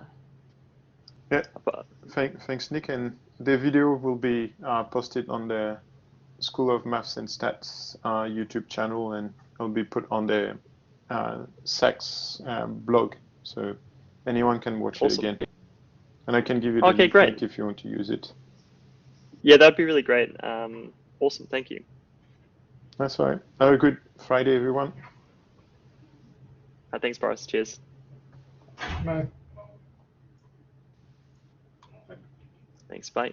Yeah. Thanks, Nick, and the video will be posted on the School of Maths and Stats YouTube channel, and it'll be put on the SACS blog, so anyone can watch Awesome. it again. And I can give you the Okay, great. link if you want to use it. Yeah, that'd be really great. Awesome, thank you. That's all right. Have a good Friday, everyone. Thanks, Boris. Cheers. Bye. Thanks, bye.